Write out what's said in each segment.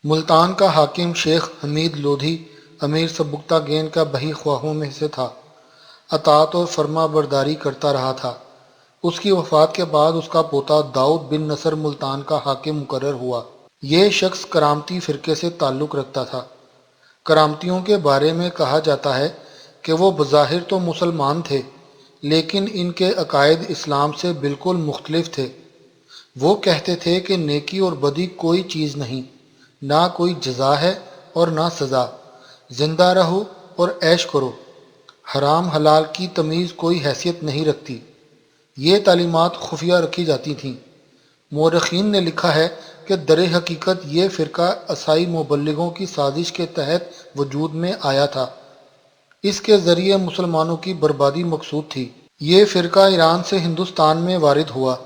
ملتان کا حاکم شیخ حمید لودھی امیر سبکتگین کا بہی خواہوں میں سے تھا، اطاعت اور فرما برداری کرتا رہا تھا۔ اس کی وفات کے بعد اس کا پوتا داؤد بن نصر ملتان کا حاکم مقرر ہوا۔ یہ شخص کرامتی فرقے سے تعلق رکھتا تھا۔ کرامتیوں کے بارے میں کہا جاتا ہے کہ وہ بظاہر تو مسلمان تھے، لیکن ان کے عقائد اسلام سے بالکل مختلف تھے۔ وہ کہتے تھے کہ نیکی اور بدی کوئی چیز نہیں، نہ کوئی جزا ہے اور نہ سزا، زندہ رہو اور عیش کرو، حرام حلال کی تمیز کوئی حیثیت نہیں رکھتی۔ یہ تعلیمات خفیہ رکھی جاتی تھیں۔ مورخین نے لکھا ہے کہ در حقیقت یہ فرقہ عیسائی مبلغوں کی سازش کے تحت وجود میں آیا تھا۔ اس کے ذریعے مسلمانوں کی بربادی مقصود تھی۔ یہ فرقہ ایران سے ہندوستان میں وارد ہوا۔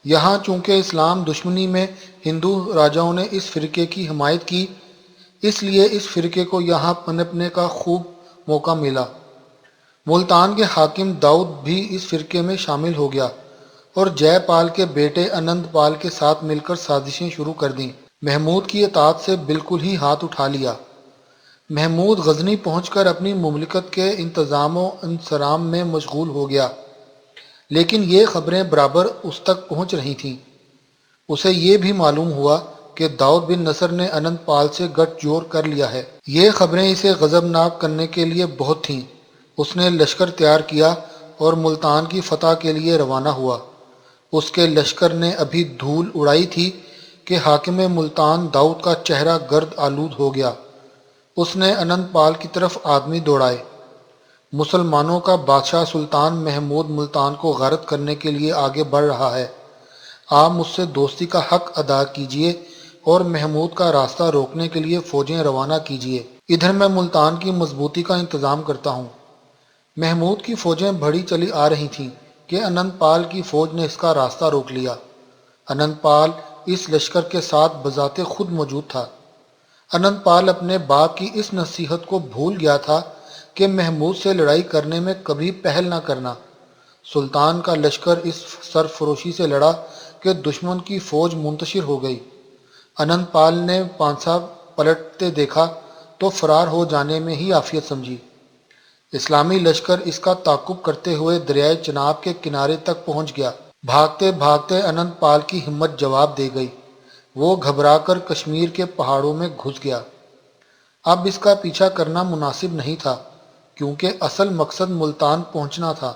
یہاں چونکہ اسلام دشمنی میں ہندو راجاؤں نے اس فرقے کی حمایت کی، اس لیے اس فرقے کو یہاں پنپنے کا خوب موقع ملا۔ ملتان کے حاکم داؤد بھی اس فرقے میں شامل ہو گیا اور جے پال کے بیٹے انند پال کے ساتھ مل کر سازشیں شروع کر دیں۔ محمود کی اطاعت سے بالکل ہی ہاتھ اٹھا لیا۔ محمود غزنی پہنچ کر اپنی مملکت کے انتظام و انصرام میں مشغول ہو گیا، لیکن یہ خبریں برابر اس تک پہنچ رہی تھیں۔ اسے یہ بھی معلوم ہوا کہ داؤد بن نصر نے انند پال سے گٹھ جوڑ کر لیا ہے۔ یہ خبریں اسے غضبناک کرنے کے لیے بہت تھیں۔ اس نے لشکر تیار کیا اور ملتان کی فتح کے لیے روانہ ہوا۔ اس کے لشکر نے ابھی دھول اڑائی تھی کہ حاکم ملتان داؤد کا چہرہ گرد آلود ہو گیا۔ اس نے انند پال کی طرف آدمی دوڑائے۔ مسلمانوں کا بادشاہ سلطان محمود ملتان کو غارت کرنے کے لیے آگے بڑھ رہا ہے۔ آپ مجھ سے دوستی کا حق ادا کیجیے اور محمود کا راستہ روکنے کے لیے فوجیں روانہ کیجیے۔ ادھر میں ملتان کی مضبوطی کا انتظام کرتا ہوں۔ محمود کی فوجیں بڑھی چلی آ رہی تھیں کہ انند پال کی فوج نے اس کا راستہ روک لیا۔ انند پال اس لشکر کے ساتھ بذات خود موجود تھا۔ انند پال اپنے باپ کی اس نصیحت کو بھول گیا تھا کہ محمود سے لڑائی کرنے میں کبھی پہل نہ کرنا۔ سلطان کا لشکر اس سرفروشی سے لڑا کہ دشمن کی فوج منتشر ہو گئی۔ انند پال نے پانسا پلٹتے دیکھا تو فرار ہو جانے میں ہی عافیت سمجھی۔ اسلامی لشکر اس کا تعاقب کرتے ہوئے دریائے چناب کے کنارے تک پہنچ گیا۔ بھاگتے بھاگتے انند پال کی ہمت جواب دے گئی۔ وہ گھبرا کر کشمیر کے پہاڑوں میں گھس گیا۔ اب اس کا پیچھا کرنا مناسب نہیں تھا، کیونکہ اصل مقصد ملتان پہنچنا تھا۔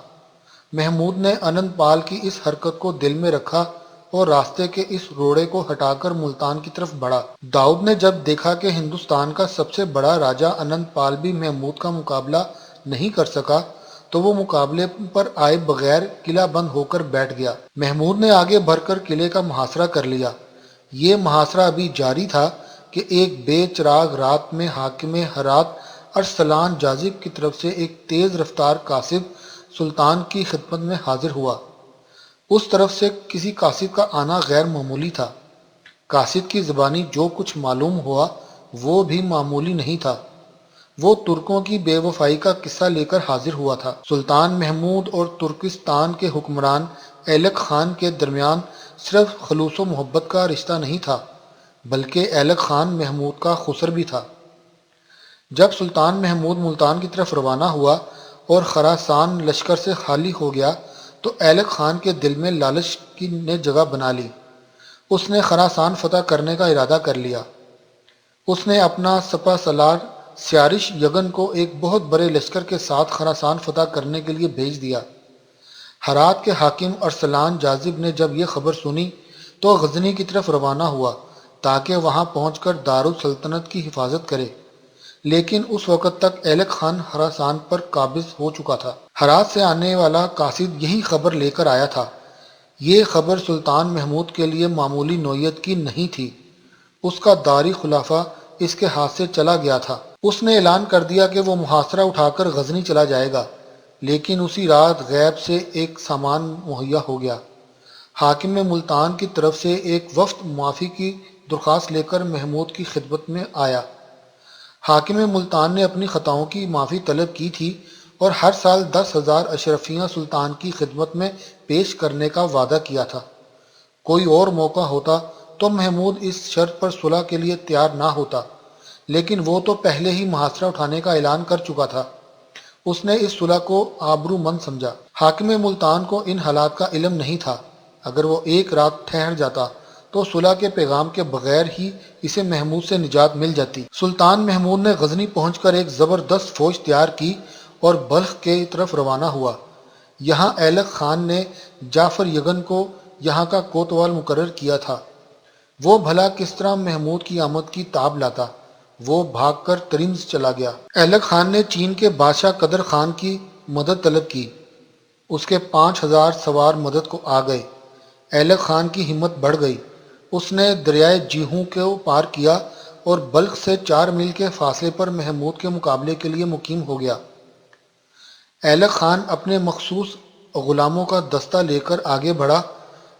محمود نے انند پال کی اس حرکت کو دل میں رکھا اور راستے کے اس روڑے کو ہٹا کر ملتان کی طرف بڑھا۔ داؤد نے جب دیکھا کہ ہندوستان کا سب سے بڑا راجا انند پال بھی محمود کا مقابلہ نہیں کر سکا، تو وہ مقابلے پر آئے بغیر قلعہ بند ہو کر بیٹھ گیا۔ محمود نے آگے بڑھ کر قلعے کا محاصرہ کر لیا۔ یہ محاصرہ ابھی جاری تھا کہ ایک بے چراغ رات میں حاکم ہرات ارسلان جاذب کی طرف سے ایک تیز رفتار قاصد سلطان کی خدمت میں حاضر ہوا۔ اس طرف سے کسی قاصد کا آنا غیر معمولی تھا۔ قاصد کی زبانی جو کچھ معلوم ہوا وہ بھی معمولی نہیں تھا۔ وہ ترکوں کی بے وفائی کا قصہ لے کر حاضر ہوا تھا۔ سلطان محمود اور ترکستان کے حکمران ایلک خان کے درمیان صرف خلوص و محبت کا رشتہ نہیں تھا، بلکہ ایلک خان محمود کا خسر بھی تھا۔ جب سلطان محمود ملتان کی طرف روانہ ہوا اور خراسان لشکر سے خالی ہو گیا تو ایلک خان کے دل میں لالچ نے جگہ بنا لی۔ اس نے خراسان فتح کرنے کا ارادہ کر لیا۔ اس نے اپنا سپہ سالار سیارش یگن کو ایک بہت بڑے لشکر کے ساتھ خراسان فتح کرنے کے لیے بھیج دیا۔ ہرات کے حاکم ارسلان جاذب نے جب یہ خبر سنی تو غزنی کی طرف روانہ ہوا تاکہ وہاں پہنچ کر دارالسلطنت کی حفاظت کرے، لیکن اس وقت تک ایلک خان خراسان پر قابض ہو چکا تھا۔ ہرات سے آنے والا قاصد یہی خبر لے کر آیا تھا۔ یہ خبر سلطان محمود کے لیے معمولی نوعیت کی نہیں تھی۔ اس کا داری خلافہ اس کے ہاتھ سے چلا گیا تھا۔ اس نے اعلان کر دیا کہ وہ محاصرہ اٹھا کر غزنی چلا جائے گا، لیکن اسی رات غیب سے ایک سامان مہیا ہو گیا۔ حاکم ملتان کی طرف سے ایک وفد معافی کی درخواست لے کر محمود کی خدمت میں آیا۔ حاکم ملتان نے اپنی خطاؤں کی معافی طلب کی تھی اور ہر سال 10,000 اشرفیاں سلطان کی خدمت میں پیش کرنے کا وعدہ کیا تھا۔ کوئی اور موقع ہوتا تو محمود اس شرط پر صلح کے لیے تیار نہ ہوتا، لیکن وہ تو پہلے ہی محاصرہ اٹھانے کا اعلان کر چکا تھا۔ اس نے اس صلح کو آبرو مند سمجھا۔ حاکم ملتان کو ان حالات کا علم نہیں تھا۔ اگر وہ ایک رات ٹھہر جاتا تو صلح کے پیغام کے بغیر ہی اسے محمود سے نجات مل جاتی۔ سلطان محمود نے غزنی پہنچ کر ایک زبردست فوج تیار کی اور بلخ کے طرف روانہ ہوا۔ یہاں ایلک خان نے جعفر یگن کو یہاں کا کوتوال مقرر کیا تھا۔ وہ بھلا کس طرح محمود کی آمد کی تاب لاتا؟ وہ بھاگ کر ترمز چلا گیا۔ ایلک خان نے چین کے بادشاہ قدر خان کی مدد طلب کی۔ اس کے 5000 سوار مدد کو آ گئے۔ ایلک خان کی ہمت بڑھ گئی۔ اس نے دریائے جیہوں کو پار کیا اور بلخ سے 4 میل کے فاصلے پر محمود کے مقابلے کے لیے مقیم ہو گیا۔ ایلک خان اپنے مخصوص غلاموں کا دستہ لے کر آگے بڑھا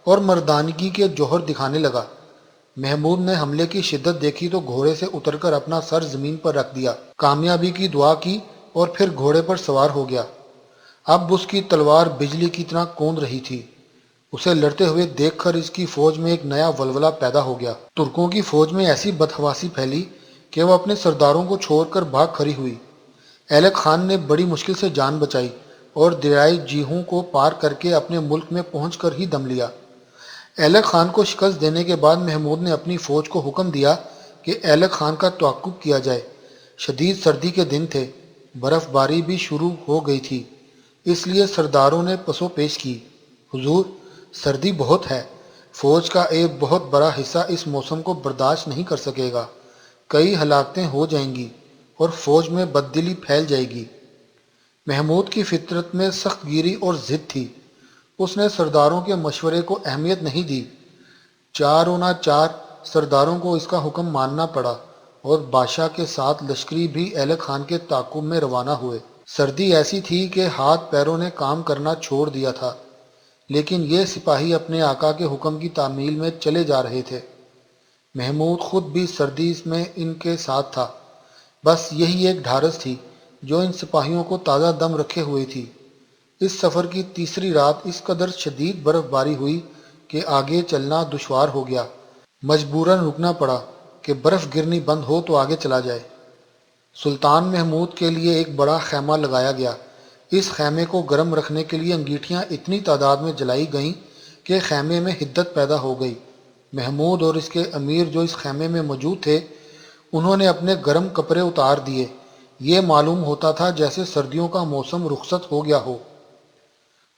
اور مردانگی کے جوہر دکھانے لگا۔ محمود نے حملے کی شدت دیکھی تو گھوڑے سے اتر کر اپنا سر زمین پر رکھ دیا، کامیابی کی دعا کی اور پھر گھوڑے پر سوار ہو گیا۔ اب اس کی تلوار بجلی کی طرح کوند رہی تھی۔ اسے لڑتے ہوئے دیکھ کر اس کی فوج میں ایک نیا ولولہ پیدا ہو گیا۔ ترکوں کی فوج میں ایسی بدحواسی پھیلی کہ وہ اپنے سرداروں کو چھوڑ کر بھاگ کھڑی ہوئی۔ ایلک خان نے بڑی مشکل سے جان بچائی اور دریائے جیہوں کو پار کر کے اپنے ملک میں پہنچ کر ہی دم لیا۔ ایلک خان کو شکست دینے کے بعد محمود نے اپنی فوج کو حکم دیا کہ ایلک خان کا تعاقب کیا جائے۔ شدید سردی کے دن تھے، برف باری بھی شروع ہو گئی تھی، اس لیے سرداروں نے پسو پیش کی، حضور سردی بہت ہے، فوج کا ایک بہت بڑا حصہ اس موسم کو برداشت نہیں کر سکے گا، کئی ہلاکتیں ہو جائیں گی اور فوج میں بددلی پھیل جائے گی۔ محمود کی فطرت میں سخت گیری اور ضد تھی۔ اس نے سرداروں کے مشورے کو اہمیت نہیں دی۔ 4 سرداروں کو اس کا حکم ماننا پڑا اور بادشاہ کے ساتھ لشکری بھی ایلک خان کے تعاقب میں روانہ ہوئے۔ سردی ایسی تھی کہ ہاتھ پیروں نے کام کرنا چھوڑ دیا تھا، لیکن یہ سپاہی اپنے آقا کے حکم کی تعمیل میں چلے جا رہے تھے۔ محمود خود بھی سردی میں ان کے ساتھ تھا۔ بس یہی ایک ڈھارس تھی جو ان سپاہیوں کو تازہ دم رکھے ہوئے تھی۔ اس سفر کی تیسری رات اس قدر شدید برف باری ہوئی کہ آگے چلنا دشوار ہو گیا۔ مجبوراً رکنا پڑا کہ برف گرنی بند ہو تو آگے چلا جائے۔ سلطان محمود کے لیے ایک بڑا خیمہ لگایا گیا۔ اس خیمے کو گرم رکھنے کے لیے انگیٹھیاں اتنی تعداد میں جلائی گئیں کہ خیمے میں حدت پیدا ہو گئی۔ محمود اور اس کے امیر جو اس خیمے میں موجود تھے، انہوں نے اپنے گرم کپڑے اتار دیے۔ یہ معلوم ہوتا تھا جیسے سردیوں کا موسم رخصت ہو گیا ہو۔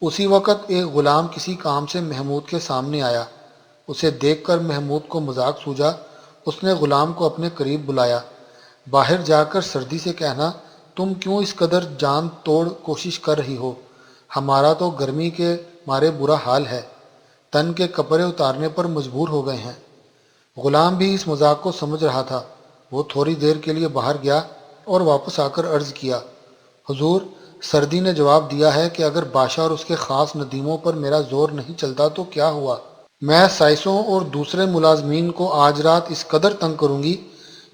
اسی وقت ایک غلام کسی کام سے محمود کے سامنے آیا۔ اسے دیکھ کر محمود کو مذاق سوجا۔ اس نے غلام کو اپنے قریب بلایا۔ باہر جا کر سردی سے کہنا، تم کیوں اس قدر جان توڑ کوشش کر رہی ہو؟ ہمارا تو گرمی کے مارے برا حال ہے، تن کے کپڑے اتارنے پر مجبور ہو گئے ہیں۔ غلام بھی اس مذاق کو سمجھ رہا تھا۔ وہ تھوڑی دیر کے لیے باہر گیا اور واپس آ کر عرض کیا، حضور سردی نے جواب دیا ہے کہ اگر بادشاہ اور اس کے خاص ندیموں پر میرا زور نہیں چلتا تو کیا ہوا؟ میں سائسوں اور دوسرے ملازمین کو آج رات اس قدر تنگ کروں گی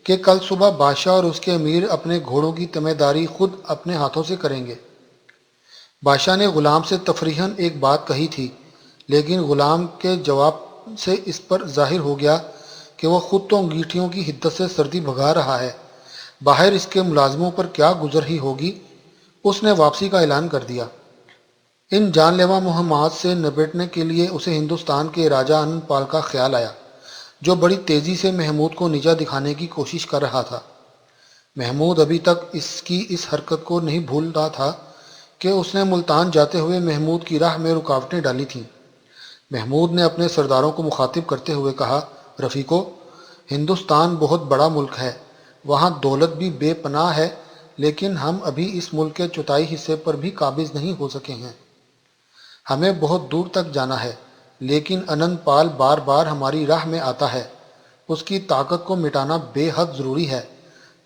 کہ کل صبح بادشاہ اور اس کے امیر اپنے گھوڑوں کی تمہ داری خود اپنے ہاتھوں سے کریں گے۔ بادشاہ نے غلام سے تفریحاً ایک بات کہی تھی، لیکن غلام کے جواب سے اس پر ظاہر ہو گیا کہ وہ خود تو انگیٹھیوں کی حدت سے سردی بھگا رہا ہے، باہر اس کے ملازموں پر کیا گزر ہی ہوگی۔ اس نے واپسی کا اعلان کر دیا۔ ان جان لیوا مہمات سے نپٹنے کے لیے اسے ہندوستان کے راجہ آنند پال کا خیال آیا، جو بڑی تیزی سے محمود کو نیچا دکھانے کی کوشش کر رہا تھا۔ محمود ابھی تک اس کی اس حرکت کو نہیں بھولتا تھا کہ اس نے ملتان جاتے ہوئے محمود کی راہ میں رکاوٹیں ڈالی تھیں۔ محمود نے اپنے سرداروں کو مخاطب کرتے ہوئے کہا، رفیقو، ہندوستان بہت بڑا ملک ہے، وہاں دولت بھی بے پناہ ہے، لیکن ہم ابھی اس ملک کے چوتھائی حصے پر بھی قابض نہیں ہو سکے ہیں۔ ہمیں بہت دور تک جانا ہے، لیکن آنند پال بار بار ہماری راہ میں آتا ہے۔ اس کی طاقت کو مٹانا بے حد ضروری ہے،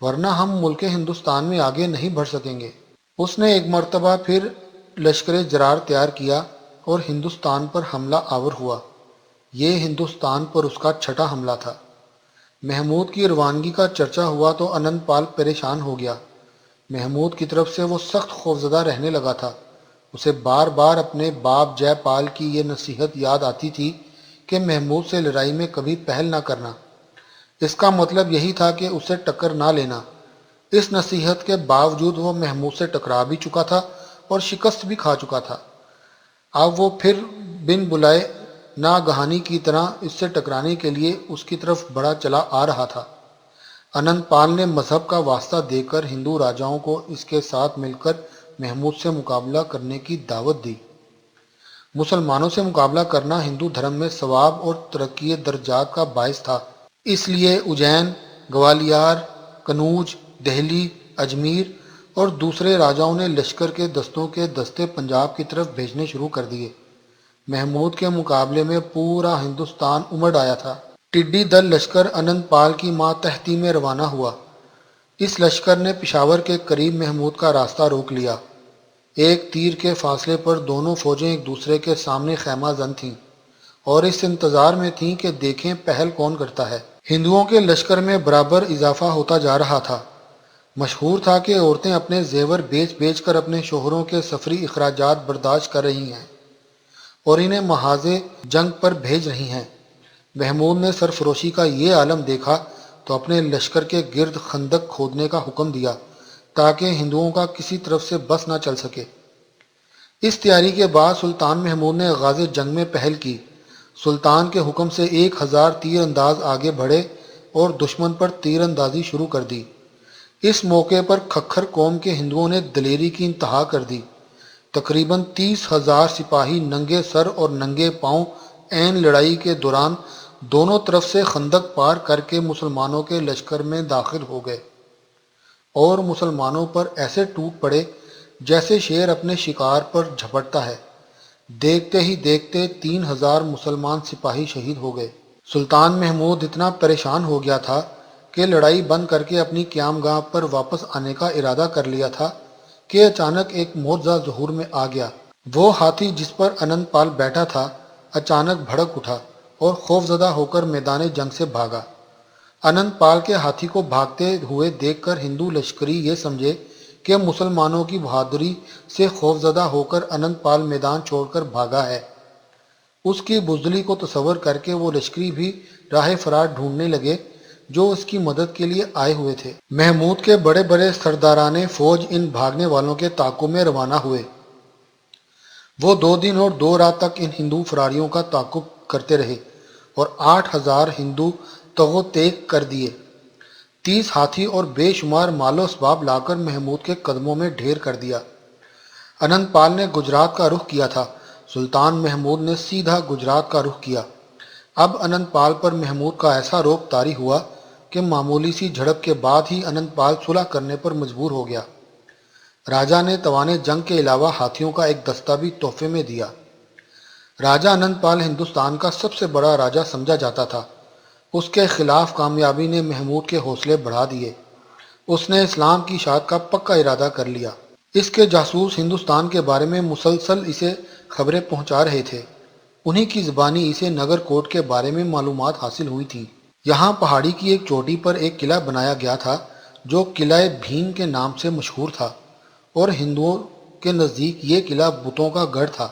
ورنہ ہم ملک ہندوستان میں آگے نہیں بڑھ سکیں گے۔ اس نے ایک مرتبہ پھر لشکر جرار تیار کیا اور ہندوستان پر حملہ آور ہوا۔ یہ ہندوستان پر اس کا چھٹا حملہ تھا۔ محمود کی روانگی کا چرچا ہوا تو آنند پال پریشان ہو گیا۔ محمود کی طرف سے وہ سخت خوفزدہ رہنے لگا تھا۔ اسے بار بار اپنے باپ جے پال کی یہ نصیحت یاد آتی تھی کہ محمود سے لڑائی میں کبھی پہل نہ کرنا۔ اس کا مطلب یہی تھا کہ اسے ٹکر نہ لینا۔ اس نصیحت کے باوجود وہ محمود سے ٹکرا بھی چکا تھا اور شکست بھی کھا چکا تھا۔ اب وہ پھر بن بلائے ناگہانی کی طرح اس سے ٹکرانے کے لیے اس کی طرف بڑھا چلا آ رہا تھا۔ انند پال نے مذہب کا واسطہ دے کر ہندو راجاؤں کو اس کے ساتھ مل کر محمود سے مقابلہ کرنے کی دعوت دی۔ مسلمانوں سے مقابلہ کرنا ہندو دھرم میں ثواب اور ترقی درجات کا باعث تھا۔ اس لیے اجین، گوالیار، کنوج، دہلی، اجمیر اور دوسرے راجاؤں نے لشکر کے دستوں کے دستے پنجاب کی طرف بھیجنے شروع کر دیے۔ محمود کے مقابلے میں پورا ہندوستان امڑ آیا تھا۔ ٹڈی دل لشکر انند پال کی ماتحتی میں روانہ ہوا۔ اس لشکر نے پشاور کے قریب محمود کا راستہ روک لیا۔ ایک تیر کے فاصلے پر دونوں فوجیں ایک دوسرے کے سامنے خیمہ زن تھیں اور اس انتظار میں تھیں کہ دیکھیں پہل کون کرتا ہے۔ ہندوؤں کے لشکر میں برابر اضافہ ہوتا جا رہا تھا۔ مشہور تھا کہ عورتیں اپنے زیور بیچ بیچ کر اپنے شوہروں کے سفری اخراجات برداشت کر رہی ہیں اور انہیں محاذ جنگ پر بھیج رہی ہیں۔ محمود نے سرفروشی کا یہ عالم دیکھا تو اپنے لشکر کے گرد خندق کھودنے کا حکم دیا تاکہ ہندوؤں کا کسی طرف سے بس نہ چل سکے۔ اس تیاری کے بعد سلطان محمود نے آغاز جنگ میں پہل کی۔ سلطان کے حکم سے 1000 تیر انداز آگے بڑھے اور دشمن پر تیر اندازی شروع کر دی۔ اس موقع پر کھکھر قوم کے ہندوؤں نے دلیری کی انتہا کر دی۔ تقریباً 30,000 سپاہی ننگے سر اور ننگے پاؤں عین لڑائی کے دوران دونوں طرف سے خندق پار کر کے مسلمانوں کے لشکر میں داخل ہو گئے اور مسلمانوں پر ایسے ٹوٹ پڑے جیسے شیر اپنے شکار پر جھپٹتا ہے۔ دیکھتے ہی دیکھتے 3000 مسلمان سپاہی شہید ہو گئے۔ سلطان محمود اتنا پریشان ہو گیا تھا کہ لڑائی بند کر کے اپنی قیام گاہ پر واپس آنے کا ارادہ کر لیا تھا کہ اچانک ایک معجزہ ظہور میں آ گیا۔ وہ ہاتھی جس پر انند پال بیٹھا تھا اچانک بھڑک اٹھا اور خوفزدہ ہو کر میدان جنگ سے بھاگا۔ انند پال کے ہاتھی کو بھاگتے ہوئے دیکھ کر ہندو لشکری یہ سمجھے کہ مسلمانوں کی بہادری سے خوفزدہ ہو کر انند پال میدان چھوڑ کر بھاگا ہے۔ اس کی بزدلی کو تصور کر کے وہ لشکری بھی راہ فرار ڈھونڈنے لگے جو اس کی مدد کے لیے آئے ہوئے تھے۔ محمود کے بڑے بڑے سرداران فوج ان بھاگنے والوں کے تعاقب میں روانہ ہوئے۔ وہ 2 دن اور 2 رات تک ان ہندو فراریوں کا تعاقب کرتے رہے اور 8000 ہندو تگ و تیگ کر دیے۔ 30 ہاتھی اور بے شمار مال و اسباب لا کر محمود کے قدموں میں ڈھیر کر دیا۔ انند پال نے گجرات کا رخ کیا تھا، سلطان محمود نے سیدھا گجرات کا رخ کیا۔ اب انند پال پر محمود کا ایسا روب طاری ہوا کہ معمولی سی جھڑپ کے بعد ہی انند پال صلح کرنے پر مجبور ہو گیا۔ راجا نے توان جنگ کے علاوہ ہاتھیوں کا ایک دستہ بھی تحفے میں دیا۔ راجہ انند پال ہندوستان کا سب سے بڑا راجہ سمجھا جاتا تھا۔ اس کے خلاف کامیابی نے محمود کے حوصلے بڑھا دیے۔ اس نے اسلام کی اشاعت کا پکا ارادہ کر لیا۔ اس کے جاسوس ہندوستان کے بارے میں مسلسل اسے خبریں پہنچا رہے تھے۔ انہی کی زبانی اسے نگر کوٹ کے بارے میں معلومات حاصل ہوئی تھیں۔ یہاں پہاڑی کی ایک چوٹی پر ایک قلعہ بنایا گیا تھا جو قلعہ بھیم کے نام سے مشہور تھا اور ہندوؤں کے نزدیک یہ قلعہ بتوں کا گڑھ تھا۔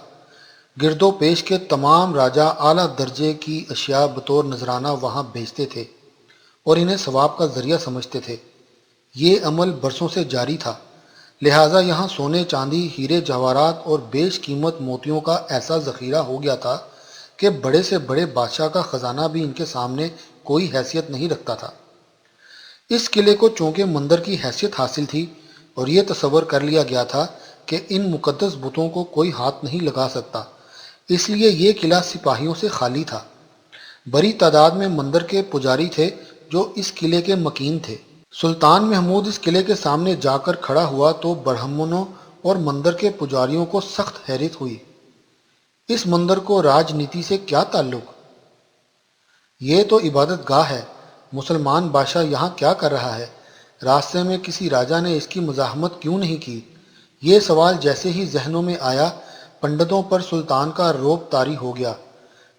گرد و پیش کے تمام راجا اعلیٰ درجے کی اشیاء بطور نذرانہ وہاں بھیجتے تھے اور انہیں ثواب کا ذریعہ سمجھتے تھے۔ یہ عمل برسوں سے جاری تھا، لہٰذا یہاں سونے، چاندی، ہیرے جواہرات اور بیش قیمت موتیوں کا ایسا ذخیرہ ہو گیا تھا کہ بڑے سے بڑے بادشاہ کا خزانہ بھی ان کے سامنے کوئی حیثیت نہیں رکھتا تھا۔ اس قلعے کو چونکہ مندر کی حیثیت حاصل تھی اور یہ تصور کر لیا گیا تھا کہ ان مقدس بتوں کو کوئی ہاتھ نہیں لگا سکتا، اس لیے یہ قلعہ سپاہیوں سے خالی تھا۔ بڑی تعداد میں مندر کے پجاری تھے جو اس قلعے کے مکین تھے۔ سلطان محمود اس قلعے کے سامنے جا کر کھڑا ہوا تو برہمنوں اور مندر کے پجاریوں کو سخت حیرت ہوئی۔ اس مندر کو راجنیتی سے کیا تعلق؟ یہ تو عبادت گاہ ہے، مسلمان بادشاہ یہاں کیا کر رہا ہے؟ راستے میں کسی راجا نے اس کی مزاحمت کیوں نہیں کی؟ یہ سوال جیسے ہی ذہنوں میں آیا، پنڈتوں پر سلطان کا روب طاری ہو گیا۔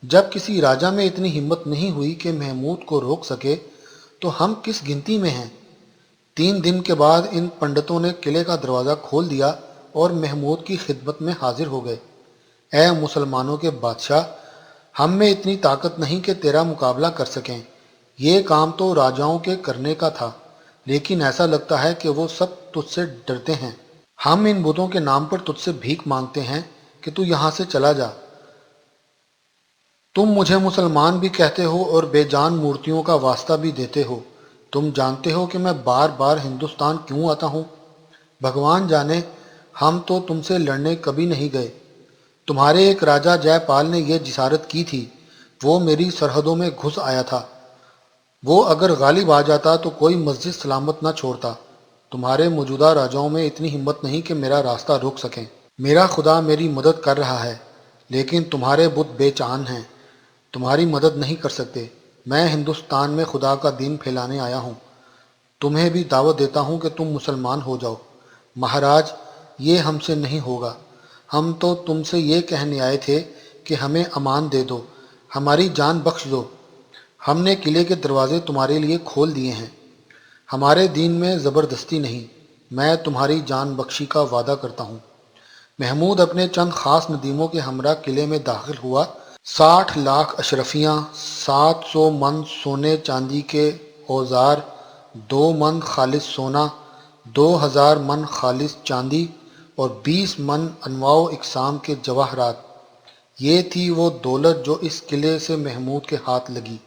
جب کسی راجا میں اتنی ہمت نہیں ہوئی کہ محمود کو روک سکے تو ہم کس گنتی میں ہیں؟ 3 دن کے بعد ان پنڈتوں نے قلعے کا دروازہ کھول دیا اور محمود کی خدمت میں حاضر ہو گئے۔ اے مسلمانوں کے بادشاہ، ہم میں اتنی طاقت نہیں کہ تیرا مقابلہ کر سکیں۔ یہ کام تو راجاؤں کے کرنے کا تھا، لیکن ایسا لگتا ہے کہ وہ سب تجھ سے ڈرتے ہیں۔ ہم ان بتوں کے نام پر تجھ سے بھیک مانگتے ہیں کہ تو یہاں سے چلا جا۔ تم مجھے مسلمان بھی کہتے ہو اور بے جان مورتیوں کا واسطہ بھی دیتے ہو۔ تم جانتے ہو کہ میں بار بار ہندوستان کیوں آتا ہوں؟ بھگوان جانے، ہم تو تم سے لڑنے کبھی نہیں گئے۔ تمہارے ایک راجہ جے پال نے یہ جسارت کی تھی، وہ میری سرحدوں میں گھس آیا تھا۔ وہ اگر غالب آ جاتا تو کوئی مسجد سلامت نہ چھوڑتا۔ تمہارے موجودہ راجاؤں میں اتنی ہمت نہیں کہ میرا راستہ روک سکیں۔ میرا خدا میری مدد کر رہا ہے، لیکن تمہارے بت بے چان ہیں، تمہاری مدد نہیں کر سکتے۔ میں ہندوستان میں خدا کا دین پھیلانے آیا ہوں۔ تمہیں بھی دعوت دیتا ہوں کہ تم مسلمان ہو جاؤ۔ مہاراج، یہ ہم سے نہیں ہوگا۔ ہم تو تم سے یہ کہنے آئے تھے کہ ہمیں امان دے دو، ہماری جان بخش دو۔ ہم نے قلعے کے دروازے تمہارے لیے کھول دیے ہیں۔ ہمارے دین میں زبردستی نہیں۔ میں تمہاری جان بخشی کا وعدہ کرتا ہوں۔ محمود اپنے چند خاص ندیموں کے ہمراہ قلعے میں داخل ہوا۔ 60 لاکھ اشرفیاں، 700 من سونے چاندی کے اوزار، 2 من خالص سونا، 2000 من خالص چاندی اور 20 من انواع و اقسام کے جواہرات، یہ تھی وہ دولت جو اس قلعے سے محمود کے ہاتھ لگی۔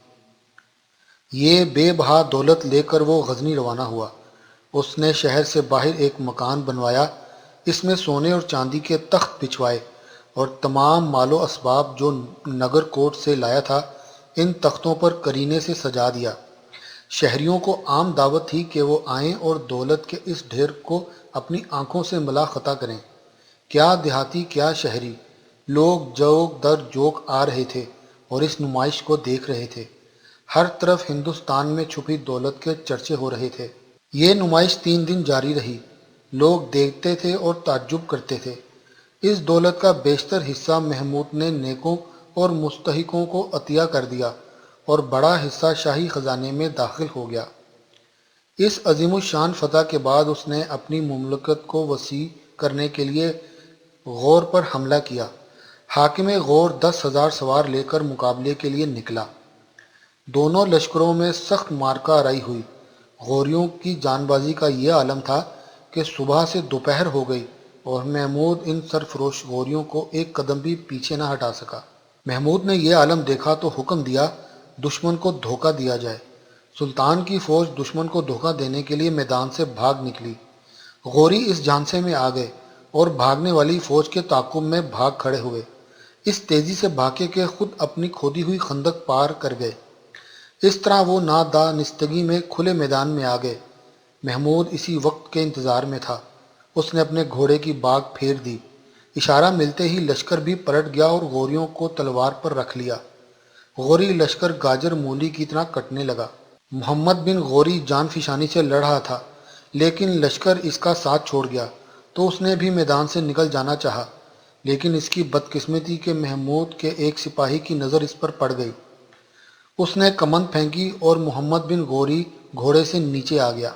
یہ بے بہا دولت لے کر وہ غزنی روانہ ہوا۔ اس نے شہر سے باہر ایک مکان بنوایا، اس میں سونے اور چاندی کے تخت بچھوائے اور تمام مال و اسباب جو نگر کوٹ سے لایا تھا ان تختوں پر کرینے سے سجا دیا۔ شہریوں کو عام دعوت تھی کہ وہ آئیں اور دولت کے اس ڈھیر کو اپنی آنکھوں سے ملا خطا کریں۔ کیا دیہاتی کیا شہری، لوگ جوک در جوک آ رہے تھے اور اس نمائش کو دیکھ رہے تھے۔ ہر طرف ہندوستان میں چھپی دولت کے چرچے ہو رہے تھے۔ یہ نمائش 3 دن جاری رہی۔ لوگ دیکھتے تھے اور تعجب کرتے تھے۔ اس دولت کا بیشتر حصہ محمود نے نیکوں اور مستحقوں کو عطیہ کر دیا اور بڑا حصہ شاہی خزانے میں داخل ہو گیا۔ اس عظیم الشان فتح کے بعد اس نے اپنی مملکت کو وسیع کرنے کے لیے غور پر حملہ کیا۔ حاکم غور 10,000 سوار لے کر مقابلے کے لیے نکلا۔ دونوں لشکروں میں سخت مارکہ آرائی ہوئی۔ غوریوں کی جان بازی کا یہ عالم تھا کہ صبح سے دوپہر ہو گئی اور محمود ان سرفروش غوریوں کو ایک قدم بھی پیچھے نہ ہٹا سکا۔ محمود نے یہ عالم دیکھا تو حکم دیا دشمن کو دھوکہ دیا جائے۔ سلطان کی فوج دشمن کو دھوکہ دینے کے لیے میدان سے بھاگ نکلی۔ غوری اس جھانسے میں آ گئے اور بھاگنے والی فوج کے تعاقب میں بھاگ کھڑے ہوئے۔ اس تیزی سے بھاگے کہ خود اپنی کھودی ہوئی خندق پار کر گئے۔ اس طرح وہ نادانستگی میں کھلے میدان میں آ گئے۔ محمود اسی وقت کے انتظار میں تھا۔ اس نے اپنے گھوڑے کی باگ پھیر دی۔ اشارہ ملتے ہی لشکر بھی پلٹ گیا اور غوریوں کو تلوار پر رکھ لیا۔ غوری لشکر گاجر مولی کی طرح کٹنے لگا۔ محمد بن غوری جان فشانی سے لڑ رہا تھا، لیکن لشکر اس کا ساتھ چھوڑ گیا تو اس نے بھی میدان سے نکل جانا چاہا، لیکن اس کی بدقسمتی کہ محمود کے ایک سپاہی کی نظر اس پر پڑ گئی۔ اس نے کمند پھینکی اور محمد بن غوری گھوڑے سے نیچے آ گیا۔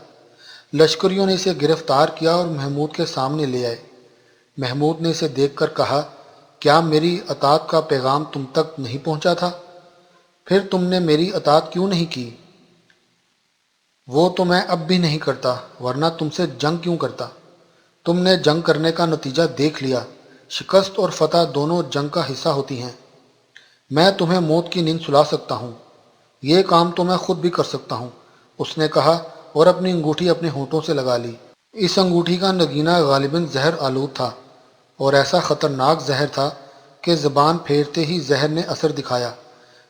لشکریوں نے اسے گرفتار کیا اور محمود کے سامنے لے آئے۔ محمود نے اسے دیکھ کر کہا، کیا میری اطاعت کا پیغام تم تک نہیں پہنچا تھا؟ پھر تم نے میری اطاعت کیوں نہیں کی؟ وہ تو میں اب بھی نہیں کرتا، ورنہ تم سے جنگ کیوں کرتا؟ تم نے جنگ کرنے کا نتیجہ دیکھ لیا۔ شکست اور فتح دونوں جنگ کا حصہ ہوتی ہیں۔ میں تمہیں موت کی نیند سلا سکتا ہوں۔ یہ کام تو میں خود بھی کر سکتا ہوں، اس نے کہا اور اپنی انگوٹھی اپنے ہونٹوں سے لگا لی۔ اس انگوٹھی کا نگینہ غالباً زہر آلود تھا اور ایسا خطرناک زہر تھا کہ زبان پھیرتے ہی زہر نے اثر دکھایا۔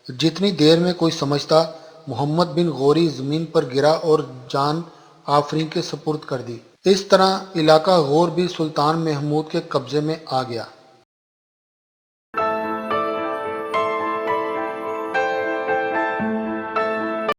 جتنی دیر میں کوئی سمجھتا، محمد بن غوری زمین پر گرا اور جان آفریں کے سپرد کر دی۔ اس طرح علاقہ غور بھی سلطان محمود کے قبضے میں آ گیا۔